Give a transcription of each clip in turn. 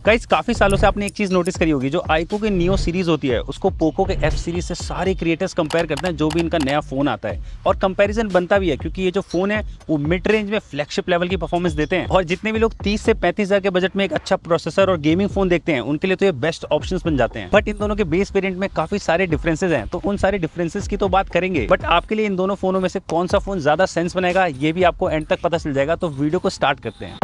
Guys काफी सालों से आपने एक चीज नोटिस करी होगी, जो आईक्यू की नियो सीरीज होती है उसको पोको के एफ सीरीज से सारे क्रिएटर्स कंपेयर करते हैं जो भी इनका नया फोन आता है। और कंपैरिजन बनता भी है क्योंकि ये जो फोन है वो मिड रेंज में फ्लैगशिप लेवल की परफॉर्मेंस देते हैं। और जितने भी लोग 30 से 35 हजार के बजट में एक अच्छा प्रोसेसर और गेमिंग फोन देखते हैं उनके लिए तो ये बेस्ट ऑप्शंस बन जाते हैं। बट इन दोनों के बेस वेरिएंट में काफी सारे डिफरेंसेस हैं, तो उन सारे डिफरेंसेस की तो बात करेंगे। बट आपके लिए इन दोनों फोनों में से कौन सा फोन ज्यादा सेंस बनाएगा ये भी आपको एंड तक पता चल जाएगा। तो वीडियो को स्टार्ट करते हैं।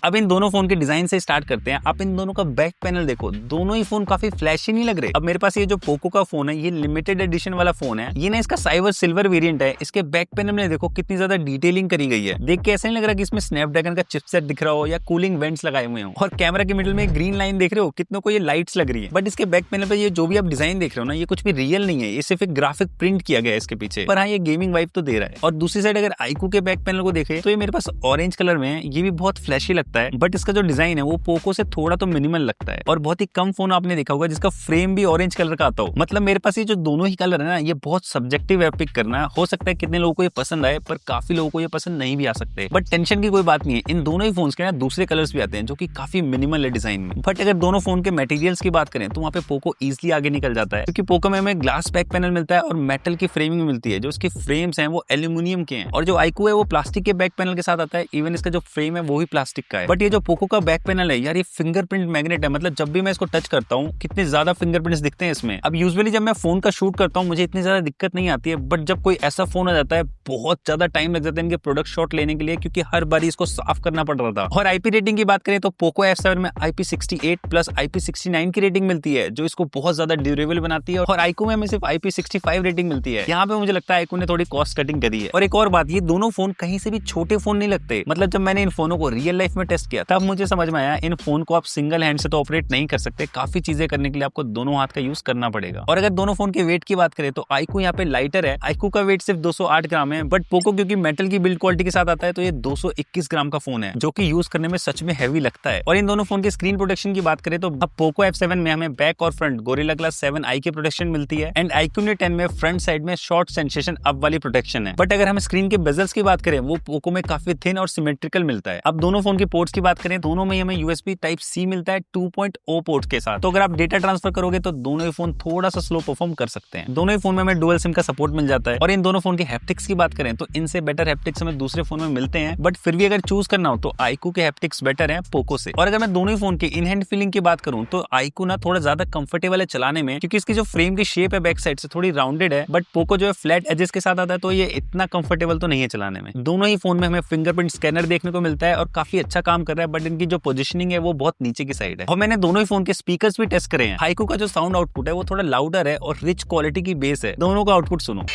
अब इन दोनों फोन के डिजाइन से स्टार्ट करते हैं। आप इन दोनों का बैक पैनल देखो, दोनों ही फोन काफी फ्लैशी नहीं लग रहे। अब मेरे पास ये जो पोको का फोन है ये लिमिटेड एडिशन वाला फोन है, ये ना इसका साइबर सिल्वर वेरिएंट है। इसके बैक पैनल में देखो कितनी ज्यादा डिटेलिंग करी गई है। देख के ऐसा नहीं लग रहा कि इसमें स्नैपड्रैगन का चिपसेट दिख रहा हो या कूलिंग वेंट्स लगाए हुए हो। और कैमरा के मिडिल में एक ग्रीन लाइन देख रहे हो, कितनों को ये लाइट्स लग रही है। बट इसके बैक पैनल पर ये जो भी आप डिजाइन देख रहे हो ना, ये कुछ भी रियल नहीं है, ये सिर्फ एक ग्राफिक प्रिंट किया गया है इसके पीछे। पर हाँ, ये गेमिंग वाइब तो दे रहा है। और दूसरी साइड अगर आईक्यू के बैक पैनल को देखे तो ये मेरे पास ऑरेंज कलर में है, ये भी बहुत फ्लैशी लगता है। बट इसका जो डिजाइन है वो पोको से थोड़ा तो मिनिमल लगता है। और बहुत ही कम फोन आपने देखा होगा जिसका फ्रेम भी ऑरेंज कलर का आता हो। मतलब मेरे पास ये जो दोनों ही कलर है ना, ये बहुत सब्जेक्टिव है पिक करना। हो सकता है कितने लोगों को ये पसंद आए, पर काफी लोगों को ये पसंद नहीं भी आ सकते। बट टेंशन की कोई बात नहीं है, इन दोनों ही फोन्स के ना दूसरे कलर्स भी आते हैं जो कि काफी मिनिमल है डिजाइन में। बट अगर दोनों फोन के मटेरियल्स की बात करें तो वहाँ पे पोको इजिली आगे निकल जाता है, क्योंकि पोको में हमें ग्लास बैक पैनल मिलता है और मेटल की फ्रेमिंग मिलती है। जो इसके फ्रेम्स हैं वो एल्यूमिनियम के हैं, और जो आईक्यू है वो प्लास्टिक के बैक पैनल के साथ आता है। इवन इसका जो फ्रेम है वो भी प्लास्टिक का है। बट ये जो पोको का बैक पैनल है यार, ये फिंगरप्रिंट मैग्नेट है। मतलब जब भी मैं इसको टच करता हूँ कितने ज्यादा फिंगरप्रिंट्स दिखते हैं इसमें। अब यूजुअली जब मैं फोन का शूट करता हूँ मुझे इतनी ज्यादा दिक्कत नहीं आती है, बट जब कोई ऐसा फोन आ जाता है बहुत ज्यादा टाइम लग जाता है इनके प्रोडक्ट शॉट लेने के लिए, क्योंकि हर बार इसको साफ करना पड़ रहा था। और आईपी रेटिंग की बात करें तो पोको F7 में IP68 प्लस IP69 की रेटिंग मिलती है, जो इसको बहुत ज्यादा ड्यूरेबल बनाती है। और आईक्यू में हमें सिर्फ IP65 रेटिंग मिलती है। यहाँ पे मुझे लगता है आईक्यू ने थोड़ी कॉस्ट कटिंग करी है। और एक और बात, ये दोनों फोन कहीं से भी छोटे फोन नहीं लगते। मतलब जब मैंने इन फोनों को रियल लाइफ में टेस्ट किया तब मुझे समझ में आया इन फोन को आप सिंगल हैंड से तो ऑपरेट नहीं कर सकते। काफी चीजें करने के लिए आपको दोनों हाथ का यूज करना पड़ेगा। और अगर दोनों फोन के वेट की बात करें तो आईक्यू यहाँ पे लाइटर है। आईक्यू का वेट सिर्फ 208 ग्राम है, बट पोको क्योंकि मेटल की बिल्ड क्वालिटी के साथ आता है तो ये 221 ग्राम का फोन है, जो कि यूज करने में सच में हैवी लगता है। और इन दोनों फोन की स्क्रीन प्रोटेक्शन की बात करें तो अब पोको F7 में हमें बैक और फ्रंट गोरिल्ला ग्लास 7i की प्रोटेक्शन मिलती है, एंड आईक्यू ने 10 में फ्रंट साइड में शॉर्ट सेंसेशन अप वाली प्रोटेक्शन है। बट अगर हम स्क्रीन के बेजल्स की बात करें वो पोको में काफी थिन और सिमेट्रिकल मिलता है। अब दोनों फोन के पोर्ट्स की बात करें, दोनों में हमें USB Type-C मिलता है 2.0 पोर्ट के साथ। तो अगर आप डेटा ट्रांसफर करोगे तो दोनों ही फोन थोड़ा सा स्लो परफॉर्म कर सकते हैं। दोनों ही फोन में हमें डुअल सिम का सपोर्ट मिल जाता है। और इन दोनों फोन की हैप्टिक्स की बात करें तो इनसे बेटर हैप्टिक्स हमें दूसरे फोन में मिलते हैं, बट फिर भी अगर चूज करना हो तो आईक्यू के हैप्टिक्स बेटर है पोको से। और अगर मैं दोनों ही फोन के इन हैंड फीलिंग की बात करूं तो आईक्यू ना थोड़ा ज्यादा कंफर्टेबल है चलाने में, क्योंकि इसकी जो फ्रेम की शेप है बैक साइड से थोड़ी राउंडेड है। बट पोको जो है फ्लैट एजेस के साथ आता है तो ये इतना कंफर्टेबल तो नहीं है चलाने में। दोनों ही फोन में हमें फिंगरप्रिंट स्कैनर देखने को मिलता है और काफी अच्छा काम कर रहा है, बट इनकी जो पोजिशनिंग है वो बहुत नीचे की साइड है। और मैंने दोनों ही फोन के स्पीकर्स भी टेस्ट करे हैं। आईक्यू का जो साउंड आउटपुट है वो थोड़ा लाउडर है और रिच क्वालिटी की बेस है। दोनों का आउटपुट सुनो।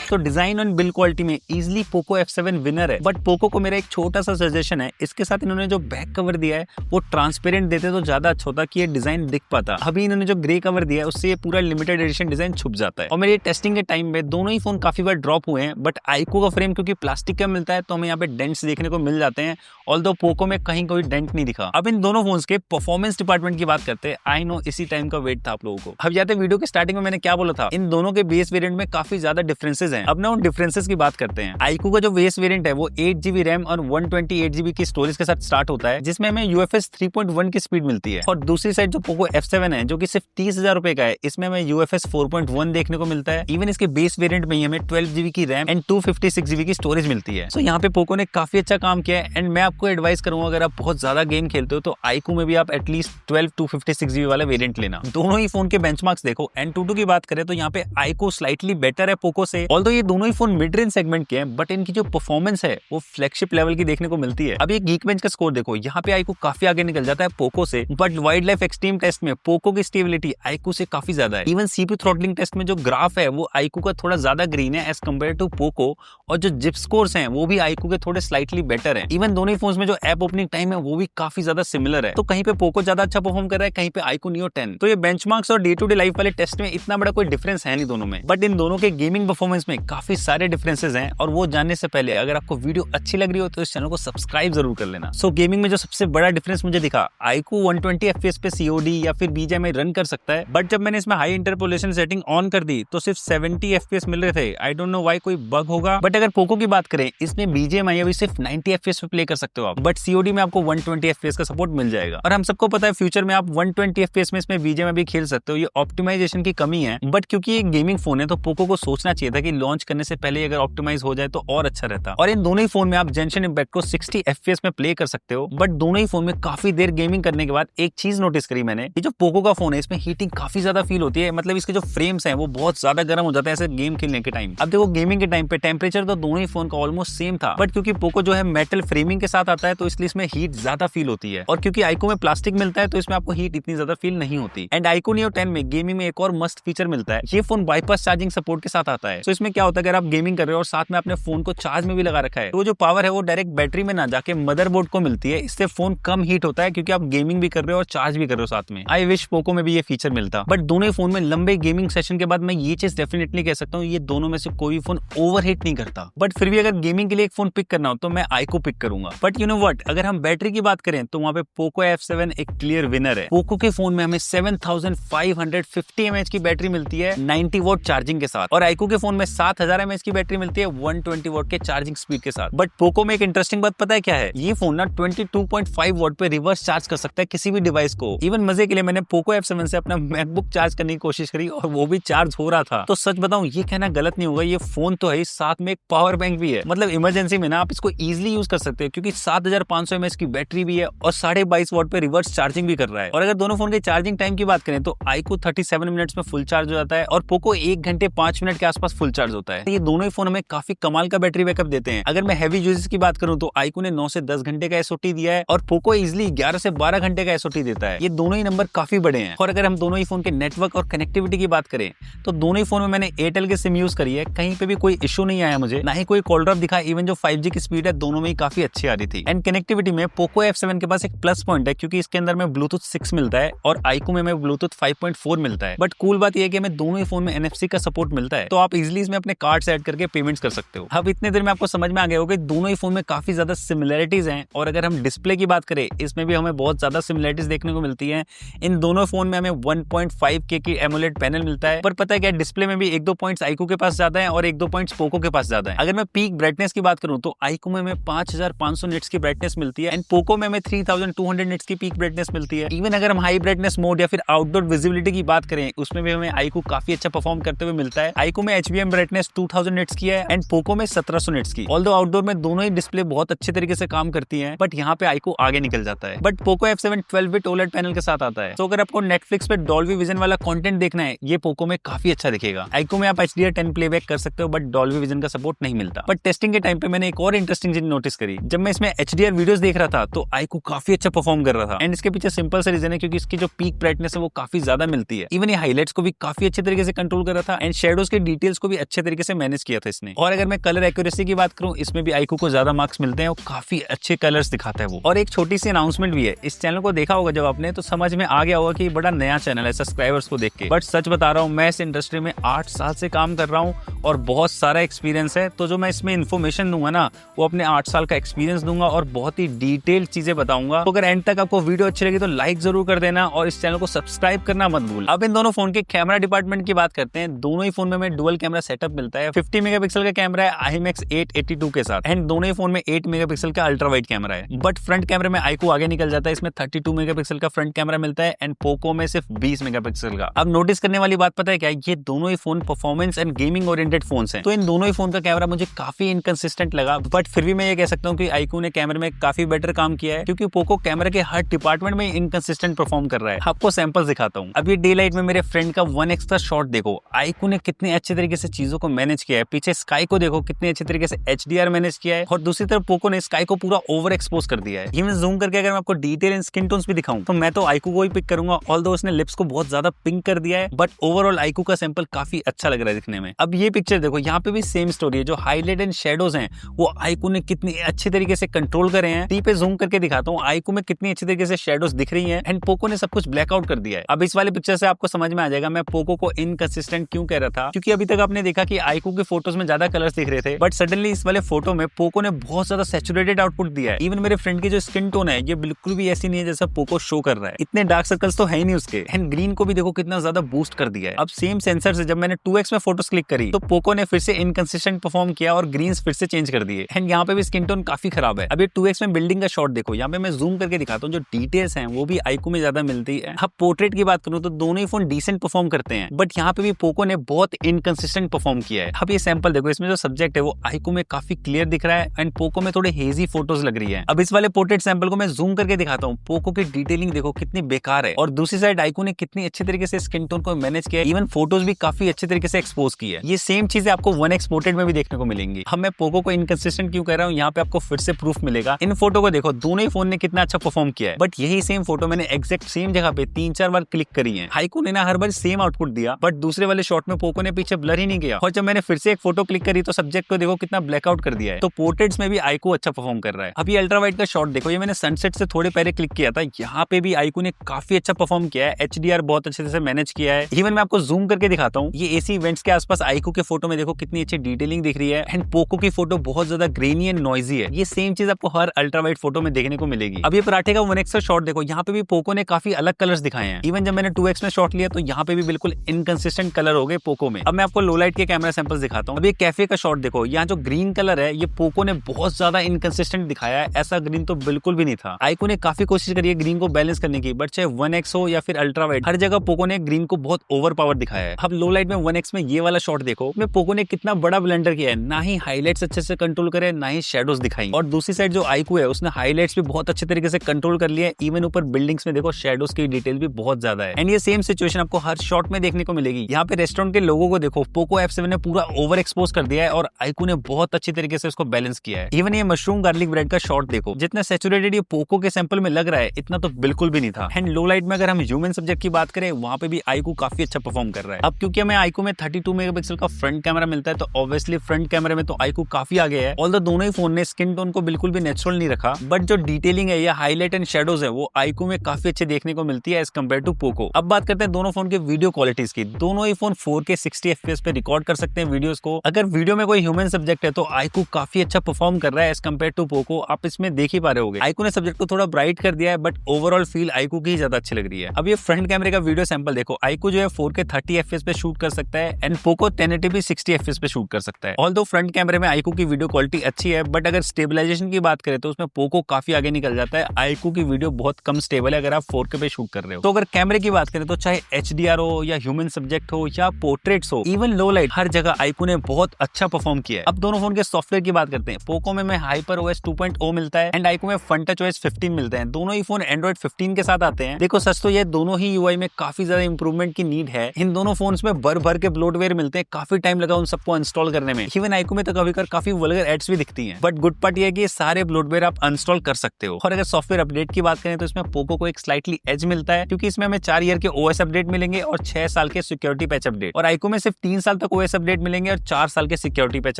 तो डिजाइन और बिल्ड क्वालिटी में इजीली पोको F7 विनर है। बट पोको को मेरा एक छोटा सा सजेशन है, इसके साथ इन्होंने जो बैक कवर दिया है वो ट्रांसपेरेंट देते तो ज्यादा अच्छा होता कि ये डिजाइन दिख पाता। अभी इन्होंने जो ग्रे कवर दिया है उससे ये पूरा लिमिटेड एडिशन डिजाइन छुप जाता है। और मेरे टेस्टिंग के टाइम में दोनों ही फोन काफी बार ड्रॉप हुए हैं, बट आईक्यू का फ्रेम क्योंकि प्लास्टिक का मिलता है तो हमें यहाँ पे डेंट्स देखने को मिल जाते हैं, ऑल्दो पोको में कहीं कोई डेंट नहीं दिखा। अब इन दोनों फोन्स के परफॉर्मेंस डिपार्टमेंट की बात करते हैं। आई नो इसी टाइम का वेट था आप लोगों को। अब जाते वीडियो के स्टार्टिंग में मैंने क्या बोला था, इन दोनों के बेस वेरिएंट में काफी ज्यादा डिफरेंसेस हैं। अब ना उन डिफरेंसेस की बात करते हैं। आईक्यू का जो बेस वेरिएंट है वो 8GB रैम और 128GB की स्टोरेज के साथ स्टार्ट होता है, जिसमें हमें UFS 3.1 की स्पीड मिलती है। और दूसरी साइड जो पोको F7 है जो कि सिर्फ 30,000 रुपए का है, इसमें हमें UFS 4.1 देखने को मिलता है। इवन इसके बेस वेरिएंट में ही हमें 12GB की रैम एंड 256GB की स्टोरेज मिलती है। सो यहाँ पे पोको ने काफी अच्छा काम किया है। एंड मैं आपको एडवाइस करूंगा अगर आप बहुत ज्यादा गेम खेलते हो तो आईक्यू में भी आप एटलीस्ट 12 256GB वाला वेरिएंट लेना। दोनों ही फोन के बेंचमार्क्स देखो। Antutu की बात करें तो यहाँ पे आईक्यू स्लाइटली बेटर है पोको से, ऑल्दो ये दोनों ही फोन मिड रेंज सेगमेंट के हैं, बट इनकी जो परफॉर्मेंस है वो फ्लैगशिप लेवल की देखने को मिलती है। अब ये Geekbench का स्कोर देखो, यहाँ पे आईक्यू काफी आगे निकल जाता है पोको से, but wildlife extreme test में पोको की स्टेबिलिटी आईक्यू से काफी ज्यादा है। इवन CPU थ्रॉटलिंग टेस्ट में जो ग्राफ है वो आईक्यू का थोड़ा ज्यादा ग्रीन है एज कम्पेयर टू पोको, और जो जिप स्कोर्स हैं वो भी आईक्यू के थोड़े स्लाइटली बेटर है। इवन दोनों ही फोन्स में जो ऐप ओपनिंग टाइम है वो भी काफी ज्यादा सिमिलर है। तो कहीं पे पोको ज्यादा अच्छा परफॉर्म कर रहा है, कहीं पे आईक्यू नियो 10। तो ये बेंचमार्क्स और डे टू डे लाइफ वाले टेस्ट में इतना बड़ा कोई डिफरेंस है नहीं दोनों में, बट इन दोनों के गेमिंग परफॉर्मेंस में काफी सारे डिफरेंसेस हैं, और वो जानने से पहले अगर आपको वीडियो अच्छी लग रही हो तो इस चैनल को सब्सक्राइब जरूर कर लेना। सो गेमिंग में जो सबसे बड़ा डिफरेंस मुझे दिखा, iQOO 120 FPS पे COD या फिर BGMI रन कर सकता है, बट जब मैंने इसमें हाई इंटरपोलेशन सेटिंग ऑन कर दी तो सिर्फ 70 FPS मिल रहे थे। आई डोंट नो व्हाई, कोई बग होगा। बट अगर पोको की बात करें, इसमें BGMI अभी सिर्फ 90 FPS पे प्ले कर सकते हो आप, बट COD में आपको 120 FPS का सपोर्ट मिल जाएगा। और हम सबको पता है फ्यूचर में आप 120 FPS में इसमें BGMI भी खेल सकते हो। ये ऑप्टिमाइजेशन की कमी है, बट क्योंकि ये गेमिंग फोन है तो पोको को सोचना चाहिए था कि लॉन्च करने से पहले अगर ऑप्टिमाइज हो जाए तो और अच्छा रहता। और इन दोनों ही फोन में आप जेंशन इम्पैक्ट को 60 FPS में प्ले कर सकते हो, बट दोनों ही फोन में काफी देर गेमिंग करने के बाद एक चीज नोटिस करी मैंने, ये जो पोको का फोन है इसमें हीटिंग काफी ज्यादा फील होती है। मतलब इसके जो फ्रेम्स हैं वो बहुत ज्यादा गर्म हो जाते हैं ऐसे गेम खेलने के टाइम। अब देखो गेमिंग के टाइम पे टेम्परेचर तो दोनों ही फोन का ऑलमोस्ट सेम था, बट क्योंकि पोको जो है मेटल फ्रेमिंग के साथ आता है तो इसलिए इसमें हीट ज्यादा फील होती है। और क्योंकि iQOO में प्लास्टिक मिलता है तो इसमें आपको हीट इतनी ज्यादा फील नहीं होती। एंड iQOO Neo 10 में गेमिंग में एक और मस्त फीचर मिलता है, ये फोन बाईपास चार्जिंग सपोर्ट के साथ आता है। तो इसमें क्या होता है, अगर आप गेमिंग कर रहे हो और साथ में अपने फोन को चार्ज में भी लगा रखा है तो जो पावर है वो डायरेक्ट बैटरी में ना जाके मदरबोर्ड को मिलती है। इससे फोन कम हीट होता है क्योंकि आप गेमिंग भी कर रहे हो और चार्ज भी कर रहे हो साथ में। आई विश पोको में भी ये फीचर मिलता, बट दोनों ही फोन में लंबे गेमिंग सेशन के बाद मैं ये चीज डेफिनेटली कह सकता हूँ, ये दोनों में से कोई फोन ओवरहीट नहीं करता। बट फिर भी अगर गेमिंग के लिए एक फोन पिक करना हो तो मैं iQOO पिक करूंगा। बट यू नो व्हाट, अगर हम बैटरी की बात करें तो वहां पे पोको F7 एक क्लियर विनर है। पोको के फोन में हमें 7550 mAh की बैटरी मिलती है 90 वॉट चार्जिंग के साथ, और iQOO के फोन में 7000 mAh की बैटरी मिलती है 120 वॉट के चार्जिंग स्पीड के साथ। बट पोको में एक इंटरेस्टिंग बात पता है क्या है, ये फोन ना 22.5 वॉट पे रिवर्स चार्ज कर सकता है किसी भी डिवाइस को। इवन मजे के लिए मैंने पोको F7 से अपना मैकबुक चार्ज करने की कोशिश करी और वो भी चार्ज हो रहा था। तो सच बताऊं, ये कहना गलत नहीं होगा, ये फोन तो है, साथ में एक पावर बैंक भी है। मतलब इमरजेंसी में ना आप इसको इजीली यूज कर सकते हो क्योंकि 7500 mAh की बैटरी भी है और 22.5 वॉट पे रिवर्स चार्जिंग भी कर रहा है। और अगर दोनों फोन के चार्जिंग टाइम की बात करें तो iQOO 37 मिनट्स में फुल चार्ज हो जाता है और पोको 1 घंटे 5 मिनट के आसपास फुल चार्ज होता है। ये दोनों ही फोन हमें काफी कमाल का बैटरी बैकअप देते हैं। अगर मैं हैवी यूजेस की बात करूं तो iQOO ने 9 से 10 घंटे का SOT दिया है और पोको इजिली 11 से 12 घंटे का SOT देता है। ये दोनों ही नंबर काफी बड़े हैं। और अगर हम दोनों ही फोन के नेटवर्क और कनेक्टिविटी की बात करें तो दोनों ही फोन में मैंने एयरटेल के सिम यूज करी है, कहीं पे भी कोई इशू नहीं आया मुझे, ना ही कोई कॉल ड्रॉप दिखा। इवन जो 5G की स्पीड है दोनों में ही काफी अच्छी आ रही थी। एंड कनेक्टिविटी में पोको F7 के पास एक प्लस पॉइंट है क्योंकि इसके अंदर में ब्लूटूथ 6 मिलता है और iQOO में हमें ब्लूटूथ 5.4 मिलता है। बट कूल बात यह है कि हमें दोनों ही फोन में NFC का सपोर्ट मिलता है, तो आप इजिली इसमें अपने कार्ड ऐड करके पेमेंट्स कर सकते हो। अब इतने देर में आपको समझ में आ गया होगा कि दोनों ही फोन में काफी ज्यादा सिमिलरिटीज हैं। और अगर हम डिस्प्ले की बात करें, इसमें भी हमें बहुत ज्यादा सिमिलरिटीज देखने को मिलती है। इन दोनों फोन में हमें 1.5K की एमोलेड पैनल मिलता है, पर पता है क्या, डिस्प्ले में भी 1-2 पॉइंट्स iQOO के पास ज्यादा है और 1-2 पॉइंट्स पोको के पास ज्यादा है। अगर मैं पीक ब्राइटनेस की बात करूं तो iQOO में हमें 5500 निट्स की ब्राइटनेस मिलती है एंड पोको में हमें 3200 निट्स की पीक ब्राइटनेस मिलती है। इवन अगर हम हाई ब्राइटनेस मोड या फिर आउटडोर विजिबिलिटी की बात करें, उसमें भी हमें iQOO काफी अच्छा परफॉर्म करते हुए मिलता है। iQOO में HBM ब्राइटनेस 2000 निट्स की है एंड पोको में 1700 निट्स की। ऑल्दो आउटडोर में दोनों ही डिस्प्ले बहुत अच्छे तरीके से काम करती है, बट यहाँ पे iQOO आगे निकल जाता है। But Poco F7 12-bit OLED panel के साथ आता है, तो अगर आपको नेटफ्लिक्स पे डॉल्बी विजन वाला कंटेंट देखना है, ये पोको में काफी अच्छा दिखेगा। iQOO में आप HDR10 प्लेबैक कर सकते हो, बट डॉल्बी विजन का सपोर्ट नहीं मिलता। बट टेस्टिंग के टाइम पे मैंने एक और इंटरेस्टिंग चीज नोटिस करी। जब मैं इसमें HDR वीडियोस देख रहा था तो iQOO काफी अच्छा परफॉर्म कर रहा था एंड इसके पीछे सिंपल सा रीजन है क्योंकि इसकी जो पीक ब्राइटनेस है वो काफी ज्यादा मिलती है। इवन ये हाईलाइट्स को भी काफी अच्छे तरीके से कंट्रोल कर रहा था एंड शेडोज के डिटेल्स को भी अच्छे तरीके से मैनेज किया था इसने। और अगर मैं कलर एक्यूरेसी की बात करूं, इसमें भी iQOO को ज्यादा मार्क्स मिलते हैं और काफी अच्छे कलर्स दिखाता है वो। और एक छोटी सी अनाउंसमेंट भी है, इस चैनल को देखा होगा जब आपने तो समझ में आ गया होगा कि बड़ा नया चैनल है सब्सक्राइबर्स को देख के। बट सच बता रहा हूँ, मैं इस इंडस्ट्री में 8 साल से काम कर रहा हूँ और बहुत सारा एक्सपीरियंस है। तो जो मैं इसमें इन्फॉर्मेशन दूंगा ना, वो अपने 8 साल का एक्सपीरियंस दूंगा और बहुत ही डिटेल्ड चीजें बताऊंगा। तो अगर एंड तक आपको वीडियो अच्छी लगी तो लाइक जरूर कर देना और इस चैनल को सब्सक्राइब करना मत भूल। अब इन दोनों फोन के कैमरा डिपार्टमेंट की बात करते हैं। दोनों ही फोन में हमें डुअल कैमरा सेटअप मिलता है। 50 मेगापिक्सल का कैमरा है IMX 882 के साथ एंड दोनों ही फोन में 8 मेगापिक्सल का अल्ट्रा वाइड कैमरा है। बट फ्रंट कैमरे में iQOO आगे निकल जाता है, इसमें 32 मेगापिक्सल का फ्रंट कैमरा मिलता है एंड पोको में सिर्फ 20 मेगापिक्सल का। अब नोटिस करने वाली बात पता है क्या, ये दोनों ही phone performance and gaming oriented phones हैं, तो इन दोनों ही फोन का कैमरा मुझे काफी इनकंसिस्टेंट लगा। बट फिर भी मैं ये कह सकता हूँ कि iQOO ने कैमरे में काफी बेटर काम किया है क्योंकि पोको कैमरा के हर डिपार्टमेंट में इनकंसिस्टेंट परफॉर्म कर रहा है। आपको सैंपल दिखाता हूँ। अब ये डे लाइट में मेरे फ्रेंड का 1x का शॉट देखो, iQOO ने कितने अच्छे तरीके से चीजों को मैनेज किया है। पीछे स्काई को देखो कितने अच्छे तरीके से HDR मैनेज किया है और दूसरी तरफ पोको ने स्काई को पूरा ओवर एक्सपोज कर दिया है। ये मैं जूम करके अगर मैं आपको डिटेल एंड स्किन टोन्स भी दिखाऊं तो मैं तो iQOO को ही पिक करूंगा, ऑल्दो उसने लिप्स को बहुत ज्यादा पिंक कर दिया है, बट ओवरऑल iQOO का सैंपल काफी अच्छा लग रहा है दिखने में। अब ये पिक्चर देखो, यहाँ पे भी सेम स्टोरी है। जो हाईलाइट एंड शेडोज हैं वो आईकू ने कितनी अच्छे तरीके से कंट्रोल करे हैं। टी पे जूम करके दिखाता हूँ आईकू में कितनी अच्छी तरीके से शेडोज दिख रही हैं एंड पोको ने सब कुछ ब्लैकआउट कर दिया है। अब इस वाले पिक्चर से आपको समझ में आ जाएगा मैं पोको को इनकंसिस्टेंट क्यों कह रहा था, क्योंकि अभी तक आपने देखा कि आईकू की फोटोज में ज्यादा कलर्स दिख रहे थे, बट सडनली इस वाले फोटो में पोको ने बहुत ज्यादा सैचुरेटेड आउटपुट दिया है। इवन मेरे फ्रेंड की जो स्किन टोन है ये बिल्कुल भी ऐसी नहीं है जैसा पोको शो कर रहा है। इतने डार्क सर्कल्स तो है ही नहीं उसके। एंड ग्रीन को भी देखो कितना ज्यादा बूस्ट कर दिया है। अब सेम सेंसर से जब मैंने 2x में फोटोज क्लिक करी तो पोको ने फिर से इनकंसिस्टेंट परफॉर्म किया और ग्रीन्स फिर से चेंज कर दिए। एंड यहाँ पे भी स्किन टोन काफी खराब है। अब ये 2x में बिल्डिंग का शॉट देखो, यहाँ पे मैं जूम करके दिखाता हूँ, जो डिटेल्स हैं वो भी आईकू में ज्यादा मिलती है। अब पोर्ट्रेट की बात करूँ तो दोनों ही फोन डिसेंट परफॉर्म करते हैं, बट यहाँ पे भी पोको ने बहुत इनकंसिस्टेंट परफॉर्म किया है। अब ये सैंपल देखो, इसमें जो सब्जेक्ट है वो आईकू में काफी क्लियर दिख रहा है एंड पोको में थोड़े हेजी फोटोज लग रही है। अब इस वाले पोर्ट्रेट सैंपल को मैं जूम करके दिखाता हूँ, पोको की डिटेलिंग देखो कितनी बेकार है और दूसरी साइड आईकू ने कितनी अच्छे तरीके से स्किन टोन को मैनेज किया है। इवन फोटोज भी काफी अच्छे तरीके से एक्सपोज की है। ये सेम चीजें आपको 1x पोर्ट्रेट में भी देखने को मिलेंगी। अब मैं पोको को इनकंसिस्टेंट क्यों कह रहा हूँ, यहाँ पे आपको फिर से प्रूफ मिलेगा। इन फोटो को देखो, दोनों ही फोन ने कितना अच्छा परफॉर्म किया है, बट यही सेम फोटो मैंने एग्जैक्ट सेम जगह पे 3-4 बार क्लिक करी है। आईकू ने ना हर बार सेम आउटपुट दिया, बट दूसरे वाले शॉट में पोको ने पीछे ब्लर ही नहीं किया। और जब मैंने फिर से एक फोटो क्लिक करी तो सब्जेक्ट को देखो कितना ब्लैकआउट कर दिया है। तो पोर्ट्रेट्स में भी आईकू अच्छा परफॉर्म कर रहा है। अभी अल्ट्रा वाइड का शॉट देखो, ये मैंने सनसेट से थोड़े पहले क्लिक किया था, यहाँ पे भी आईकू ने काफी अच्छा परफॉर्म किया है। HDR बहुत अच्छे से मैनेज किया है। इवन मैं आपको जूम करके दिखाता हूँ, ये एसी इवेंट्स के आसपास आईकू के फोटो में देखो कितनी अच्छी डिटेलिंग दिख रही है एंड पोको की फोटो बहुत ज्यादा ग्रेनी एंड नॉइजी है। ये सेम चीज आपको हर अल्ट्रा वाइड फोटो में देखने को मिलेगी। अब ये पराठे का 1x का शॉट देखो, यहाँ पे भी पोको ने काफी अलग कलर्स दिखाए हैं। इवन जब मैंने 2x में शॉट लिया तो यहाँ पे भी बिल्कुल इनकंसिस्टेंट कलर हो गए पोको में। अब मैं आपको लो लाइट के कैमरा सैंपल्स दिखाता हूँ। अब ये कैफे का शॉट देखो, यहाँ जो ग्रीन कलर है ये पोको ने बहुत ज्यादा इनकंसिस्टेंट दिखाया है। ऐसा ग्रीन तो बिल्कुल भी नहीं था। आईकू ने काफी कोशिश करी है ग्रीन को बैलेंस करने की, बट चाहे 1x हो या फिर अल्ट्रा वाइड, हर जगह पोको ने ग्रीन को बहुत ओवर पावर दिखाया है। अब लो लाइट में 1x में ये वाला शॉट देखो, में पोको ने कितना बड़ा ब्लेंडर किया है। ना ही हाईलाइट्स अच्छे से कंट्रोल करे, ना ही शेडोज दिखाई। और दूसरी साइड जो आईकू है उसने हाईलाइट्स भी बहुत अच्छे तरीके से कंट्रोल कर लिया है। इवन ऊपर बिल्डिंग्स में देखो शेडोज की डिटेल भी बहुत ज्यादा है। एंड ये सेम सिचुएशन आपको हर शॉट में देखने को मिलेगी। यहाँ पे रेस्टोरेंट के लोगों को देखो, पोको F7 ने पूरा ओवर एक्सपोज कर दिया है और आईकू ने बहुत अच्छी तरीके से उसको बैलेंस किया है। इवन ये मशरूम गार्लिक ब्रेड का शॉट देखो, जितना सैचुरेटेड ये पोको के सैंपल में लग रहा है इतना तो बिल्कुल भी नहीं था। एंड लो लाइट में अगर हम ह्यूमन सब्जेक्ट की बात करें, वहां पे भी आईकू काफी अच्छा परफॉर्म कर रहा है। अब क्योंकि हमें आईकू में 32 मेगापिक्सल का फ्रंट कैमरा मिलता है तो ऑब्वियसली फ्रंट कैमरे में तो आईकू काफी आगे है। ऑल्दो दोनों ही फोन ने स्किन टोन को बिल्कुल भी नेचुरल नहीं रखा, बट जो डिटेलिंग है या हाईलाइट एंड शेडोज है वो आईकू में काफी अच्छे देखने को मिलती है एज कम्पेयर टू पोको। अब बात करते हैं दोनों फोन के वीडियो क्वालिटीज की। दोनों ही फोन 4K 60 FPS पे रिकॉर्ड कर सकते हैं वीडियोस को। अगर वीडियो में कोई ह्यूमन सब्जेक्ट है तो आईकू काफी अच्छा परफॉर्म कर रहा है एज कम्पेयर टू पोको। आप इसमें देख ही पा रहे होगे, आईकू ने सब्जेक्ट को थोड़ा ब्राइट कर दिया है, बट ओवरऑल फील आईकू की ज्यादा अच्छी लग रही है। अब ये फ्रंट कैमरे का वीडियो सैंपल देखो, आईकू जो है 4K 30 FPS पे शूट कर सकता है एंड पोको 1080p 60 FPS पे शूट कर सकता है। ऑल्दो फ्रंट कैमरे में आईकू की वीडियो क्वालिटी अच्छी है, बट अगर स्टेबलाइजेशन की बात करें तो उसमें पोको काफी आगे निकल जाता है। आईकू की वीडियो बहुत कम स्टेबल है अगर आप 4K पे शूट कर रहे हो। तो अगर कैमरे की बात करें तो चाहे HDR हो या ह्यूमन सब्जेक्ट हो या पोर्ट्रेट्स हो, इवन लो लाइट, हर जगह आईकू ने बहुत अच्छा परफॉर्म किया है। अब दोनों फोन के सॉफ्टवेयर की बात करते हैं। पोको में HyperOS 2.0 मिलता है एंड आईकू में FunTouchOS 15 मिलते हैं। दोनों ही फोन Android 15 के साथ आते हैं। देखो सच तो ये दोनों ही UI में काफी ज्यादा इंप्रूवमेंट की नीड है। इन दोनों फोन्स में भर के ब्लोटवेयर मिलते हैं, काफी टाइम लगा उन सबको इंस्टॉल करने में। इवन आईकू में तो कभी काफी वल्गर एड्स भी दिखती हैं, बट गुड पार्ट ये है कि सारे ब्लोटवेयर आप इंस्टॉल कर सकते हो। और अगर सॉफ्टवेयर अपडेट की बात करें तो इसमें पोको को एक स्लाइटली एज मिलता है, क्योंकि इसमें हमें 4 ईयर के OS अपडेट मिलेंगे और 6 साल के सिक्योरिटी पैच अपडेट। और आईकू में सिर्फ 3 साल तक OS अपडेट मिलेंगे और 4 साल के सिक्योरिटी पैच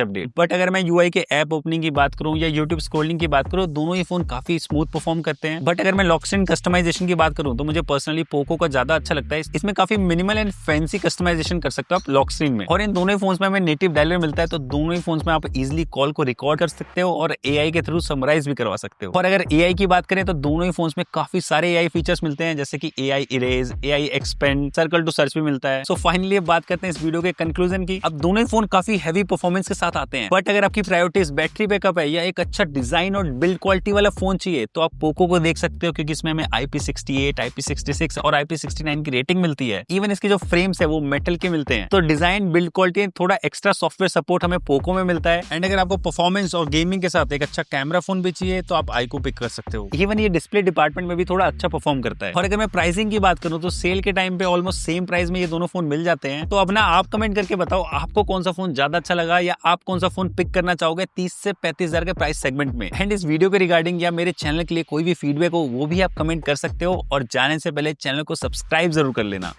अपडेट। बट अगर मैं UI के ऐप ओपनिंग की बात करूं या यूट्यूब स्क्रॉलिंग की बात करूं, दोनों ही फोन काफी स्मूथ परफॉर्म करते हैं। बट अगर मैं लॉक स्क्रीन कस्टमाइजेशन की बात करूं तो मुझे पर्सनली पोको का ज्यादा अच्छा लगता है। इसमें काफी मिनिमल एंड फैंसी कस्टमाइजेशन कर सकते हो आप लॉक स्क्रीन में। और इन दोनों ही फोन्स में हमें नेटिव डायलर मिलता है, तो दोनों ही फोन्स में आप इजीली कॉल को रिकॉर्ड कर सकते हो और AI के थ्रू समराइज भी करवा सकते हो। और अगर AI की बात करें तो दोनों ही फोन्स में काफी सारे AI फीचर्स मिलते हैं, जैसे कि AI erase, AI expand, circle to search भी मिलता है। सो फाइनली बात करते हैं इस वीडियो के कंक्लूजन की। अब दोनों ही फोन काफी हैवी परफॉर्मेंस के साथ आते हैं, बट अगर आपकी प्रायोरिटीज बैटरी बैकअप है या एक अच्छा डिजाइन और बिल्ड क्वालिटी वाला फोन चाहिए तो आप पोको को देख सकते हो, क्योंकि इसमें हमें IP68, IP66 और IP69 की रेटिंग मिलती है। इवन इसके जो फ्रेम्स है वो मेटल के मिलते हैं, तो डिजाइन, बिल्ड क्वालिटी, थोड़ा एक्स्ट्रा सॉफ्टवेयर सपोर्ट हमें पोको में मिलता है। एंड अगर आपको परफॉर्मेंस और गेमिंग के साथ एक अच्छा कैमरा फोन भी चाहिए तो आप आईकू पिक कर सकते हो। इवन ये डिस्प्ले डिपार्टमेंट में भी थोड़ा अच्छा परफॉर्म करता है। और अगर मैं प्राइसिंग की बात करूं तो सेल के टाइम पे ऑलमोस्ट सेम प्राइस में ये दोनों फोन मिल जाते हैं। तो अब ना आप कमेंट करके बताओ आपको कौन सा फोन ज्यादा अच्छा लगा या आप कौन सा फोन पिक करना चाहोगे 30 से 35 हजार के प्राइस सेगमेंट में। एंड इस वीडियो के रिगार्डिंग या मेरे चैनल के लिए कोई भी फीडबैक हो वो भी आप कमेंट कर सकते हो, और जाने से पहले चैनल को सब्सक्राइब जरूर कर लेना।